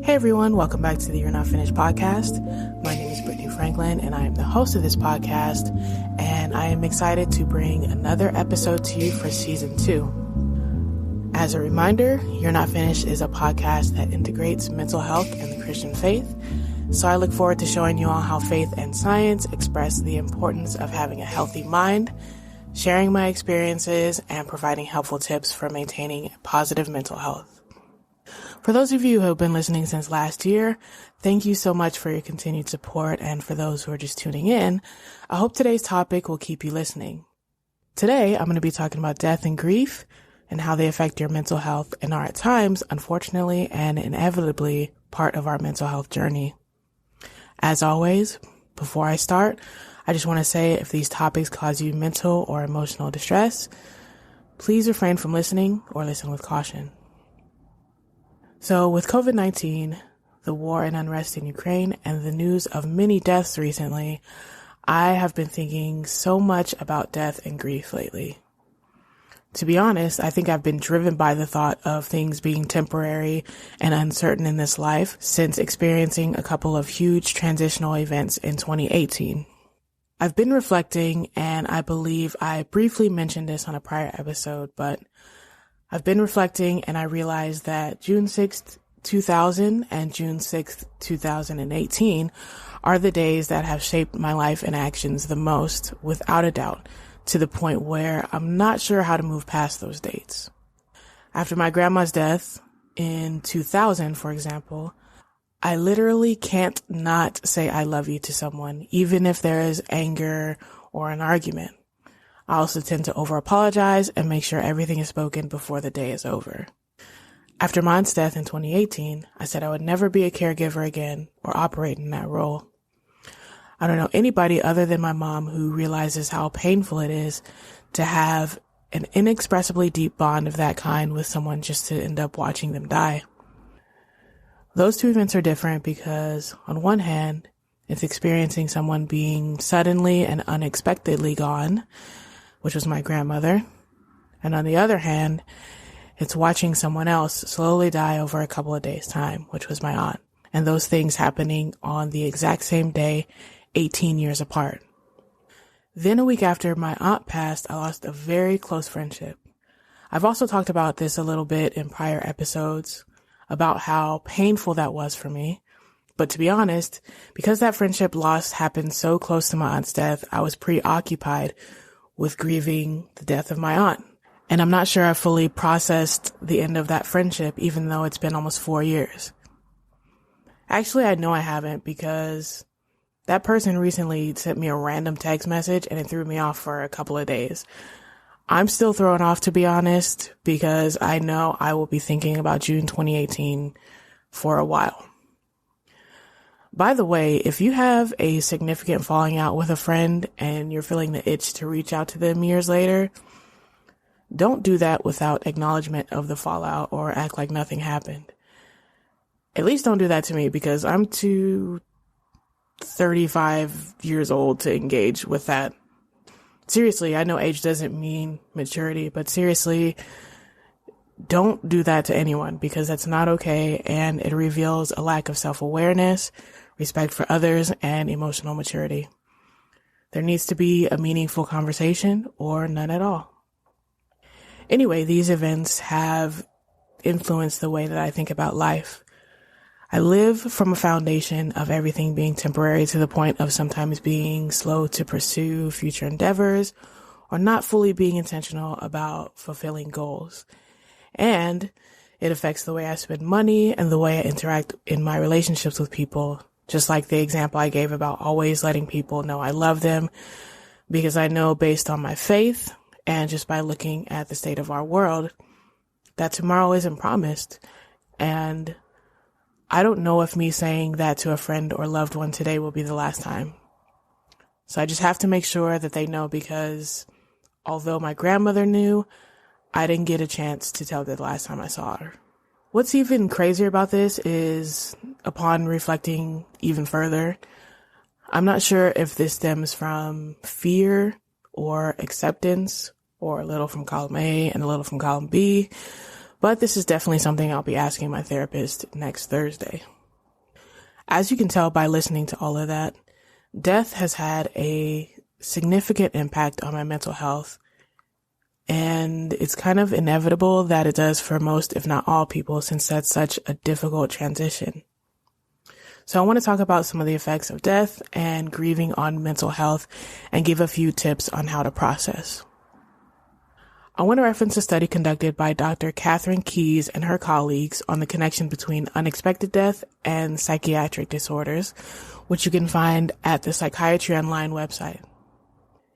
Hey everyone, welcome back to the You're Not Finished podcast. My name is Brittany Franklin and I am the host of this podcast, and I am excited to bring another episode to you for season 2. As a reminder, You're Not Finished is a podcast that integrates mental health and the Christian faith. So I look forward to showing you all how faith and science express the importance of having a healthy mind, sharing my experiences, and providing helpful tips for maintaining positive mental health. For those of you who have been listening since last year, thank you so much for your continued support. And for those who are just tuning in, I hope today's topic will keep you listening. Today, I'm going to be talking about death and grief and how they affect your mental health and are at times, unfortunately and inevitably, part of our mental health journey. As always, before I start, I just want to say if these topics cause you mental or emotional distress, please refrain from listening or listen with caution. So with COVID-19, the war and unrest in Ukraine, and the news of many deaths recently, I have been thinking so much about death and grief lately. To be honest, I think I've been driven by the thought of things being temporary and uncertain in this life since experiencing a couple of huge transitional events in 2018. I've been reflecting, and I believe I briefly mentioned this on a prior episode, but I've been reflecting and I realized that June 6th, 2000 and June 6th, 2018 are the days that have shaped my life and actions the most, without a doubt, to the point where I'm not sure how to move past those dates. After my grandma's death in 2000, for example, I literally can't not say I love you to someone, even if there is anger or an argument. I also tend to over-apologize and make sure everything is spoken before the day is over. After my aunt's death in 2018, I said I would never be a caregiver again or operate in that role. I don't know anybody other than my mom who realizes how painful it is to have an inexpressibly deep bond of that kind with someone just to end up watching them die. Those two events are different because, on one hand, it's experiencing someone being suddenly and unexpectedly gone, which was my grandmother. And on the other hand, it's watching someone else slowly die over a couple of days' time, which was my aunt. And those things happening on the exact same day, 18 years apart. Then a week after my aunt passed, I lost a very close friendship. I've also talked about this a little bit in prior episodes about how painful that was for me. But to be honest, because that friendship loss happened so close to my aunt's death, I was preoccupied with grieving the death of my aunt. And I'm not sure I fully processed the end of that friendship, even though it's been almost 4 years. Actually, I know I haven't, because that person recently sent me a random text message and it threw me off for a couple of days. I'm still thrown off, to be honest, because I know I will be thinking about June 2018 for a while. By the way, if you have a significant falling out with a friend and you're feeling the itch to reach out to them years later, don't do that without acknowledgement of the fallout or act like nothing happened. At least don't do that to me, because I'm too 35 years old to engage with that. Seriously, I know age doesn't mean maturity, but seriously, don't do that to anyone, because that's not okay, and it reveals a lack of self-awareness, respect for others, and emotional maturity. There needs to be a meaningful conversation or none at all. Anyway, these events have influenced the way that I think about life. I live from a foundation of everything being temporary, to the point of sometimes being slow to pursue future endeavors or not fully being intentional about fulfilling goals. And it affects the way I spend money and the way I interact in my relationships with people. Just like the example I gave about always letting people know I love them, because I know, based on my faith and just by looking at the state of our world, that tomorrow isn't promised. And I don't know if me saying that to a friend or loved one today will be the last time. So I just have to make sure that they know, because although my grandmother knew, I didn't get a chance to tell the last time I saw her. What's even crazier about this is, upon reflecting even further, I'm not sure if this stems from fear or acceptance, or a little from column A and a little from column B. But this is definitely something I'll be asking my therapist next Thursday. As you can tell by listening to all of that, death has had a significant impact on my mental health. And it's kind of inevitable that it does for most, if not all people, since that's such a difficult transition. So I want to talk about some of the effects of death and grieving on mental health and give a few tips on how to process. I want to reference a study conducted by Dr. Catherine Keyes and her colleagues on the connection between unexpected death and psychiatric disorders, which you can find at the Psychiatry Online website.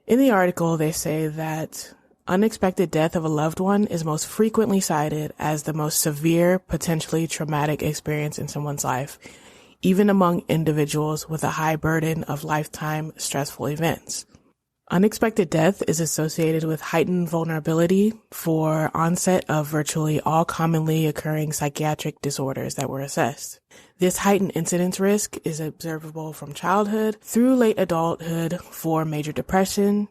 In the article, they say that unexpected death of a loved one is most frequently cited as the most severe, potentially traumatic experience in someone's life, even among individuals with a high burden of lifetime stressful events. Unexpected death is associated with heightened vulnerability for onset of virtually all commonly occurring psychiatric disorders that were assessed. This heightened incidence risk is observable from childhood through late adulthood for major depression,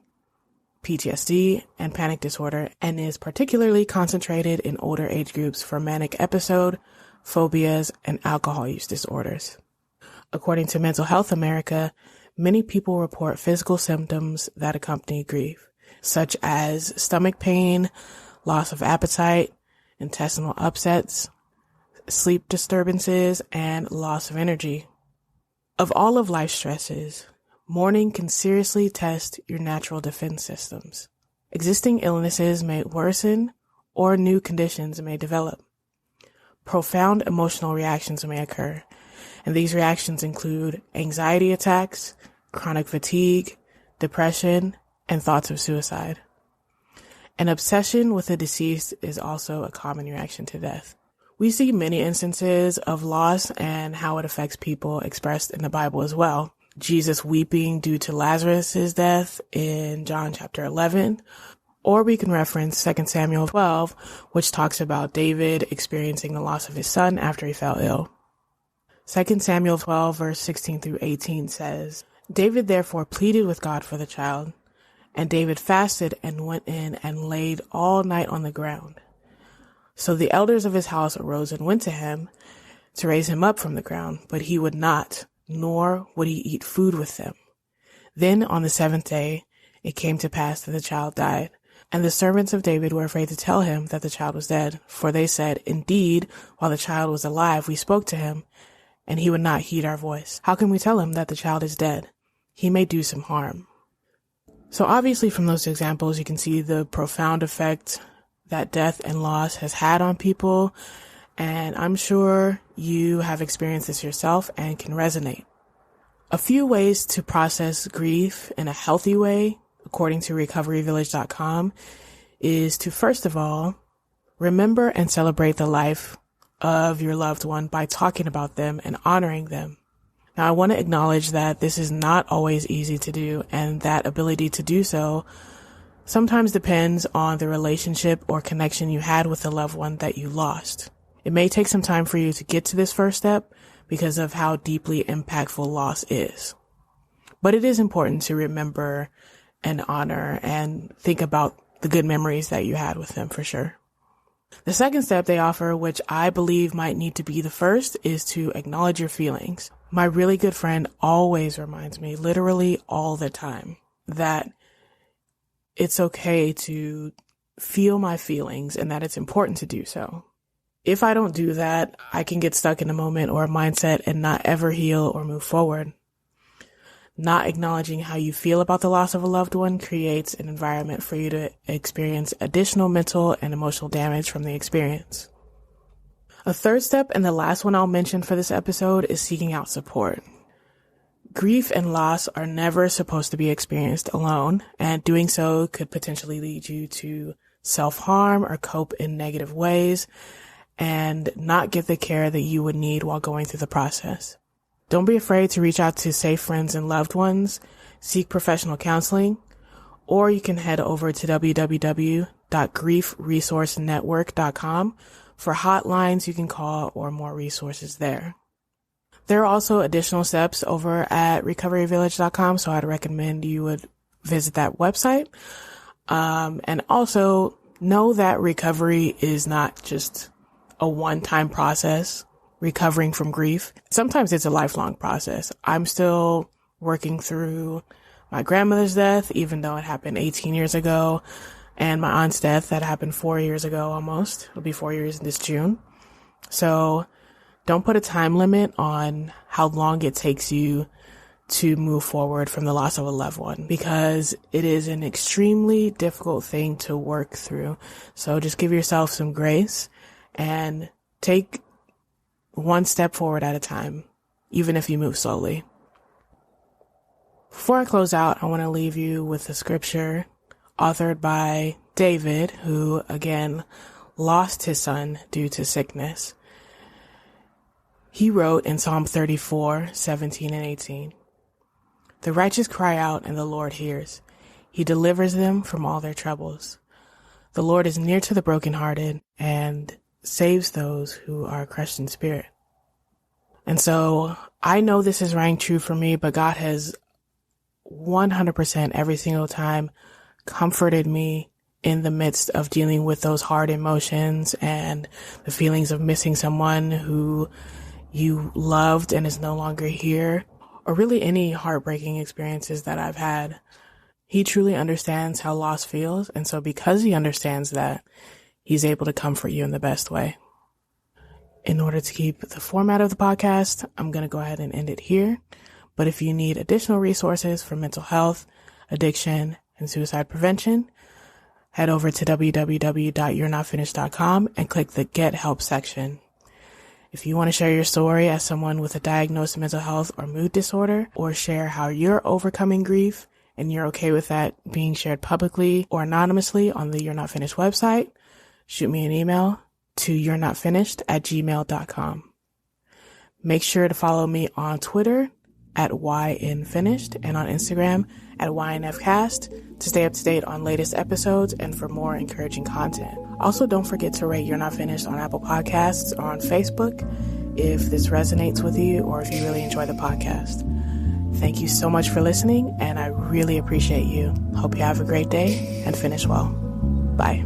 PTSD, and panic disorder, and is particularly concentrated in older age groups for manic episode, phobias, and alcohol use disorders. According to Mental Health America, many people report physical symptoms that accompany grief, such as stomach pain, loss of appetite, intestinal upsets, sleep disturbances, and loss of energy. Of all of life's stresses, mourning can seriously test your natural defense systems. Existing illnesses may worsen or new conditions may develop. Profound emotional reactions may occur, and these reactions include anxiety attacks, chronic fatigue, depression, and thoughts of suicide. An obsession with the deceased is also a common reaction to death. We see many instances of loss and how it affects people expressed in the Bible as well. Jesus weeping due to Lazarus' death in John chapter 11, or we can reference 2 Samuel 12, which talks about David experiencing the loss of his son after he fell ill. 2 Samuel 12 verse 16 through 18 says, David therefore pleaded with God for the child, and David fasted and went in and laid all night on the ground. So the elders of his house arose and went to him to raise him up from the ground, but he would not, nor would he eat food with them. Then on the 7th day it came to pass that the child died, and the servants of David were afraid to tell him that the child was dead, for they said, Indeed, while the child was alive, we spoke to him, and he would not heed our voice. How can we tell him that the child is dead? He may do some harm. So obviously from those examples, you can see the profound effect that death and loss has had on people, and I'm sure you have experienced this yourself and can resonate. A few ways to process grief in a healthy way, according to recoveryvillage.com, is to first of all, remember and celebrate the life of your loved one by talking about them and honoring them. Now, I want to acknowledge that this is not always easy to do, and that ability to do so sometimes depends on the relationship or connection you had with the loved one that you lost. It may take some time for you to get to this first step because of how deeply impactful loss is. But it is important to remember and honor and think about the good memories that you had with them for sure. The second step they offer, which I believe might need to be the first, is to acknowledge your feelings. My really good friend always reminds me, literally all the time, that it's okay to feel my feelings and that it's important to do so. If I don't do that, I can get stuck in a moment or a mindset and not ever heal or move forward. Not acknowledging how you feel about the loss of a loved one creates an environment for you to experience additional mental and emotional damage from the experience. A third step, and the last one I'll mention for this episode, is seeking out support. Grief and loss are never supposed to be experienced alone, and doing so could potentially lead you to self-harm or cope in negative ways and not get the care that you would need while going through the process. Don't be afraid to reach out to safe friends and loved ones, seek professional counseling, or you can head over to www.griefresourcenetwork.com for hotlines you can call or more resources there. There are also additional steps over at recoveryvillage.com, so I'd recommend you would visit that website. And also know that recovery is not just a one-time process, recovering from grief. Sometimes it's a lifelong process. I'm still working through my grandmother's death, even though it happened 18 years ago, and my aunt's death that happened 4 years ago almost. It'll be 4 years this June. So don't put a time limit on how long it takes you to move forward from the loss of a loved one, because it is an extremely difficult thing to work through. So just give yourself some grace and take one step forward at a time, even if you move slowly. Before I close out, I want to leave you with a scripture authored by David, who again lost his son due to sickness. He wrote in Psalm 34:17 and 18, "The righteous cry out and the Lord hears. He delivers them from all their troubles. The Lord is near to the brokenhearted and saves those who are crushed in spirit." And so I know this is rang true for me, but God has 100% every single time comforted me in the midst of dealing with those hard emotions and the feelings of missing someone who you loved and is no longer here, or really any heartbreaking experiences that I've had. He truly understands how loss feels. And so because he understands that, he's able to comfort you in the best way. In order to keep the format of the podcast, I'm going to go ahead and end it here. But if you need additional resources for mental health, addiction, and suicide prevention, head over to www.you'renotfinished.com and click the Get Help section. If you want to share your story as someone with a diagnosed mental health or mood disorder, or share how you're overcoming grief and you're okay with that being shared publicly or anonymously on the You're Not Finished website, shoot me an email to you'renotfinished@gmail.com. Make sure to follow me on Twitter at YNFinished and on Instagram at YNFcast to stay up to date on latest episodes and for more encouraging content. Also, don't forget to rate You're Not Finished on Apple Podcasts or on Facebook if this resonates with you or if you really enjoy the podcast. Thank you so much for listening, and I really appreciate you. Hope you have a great day and finish well. Bye.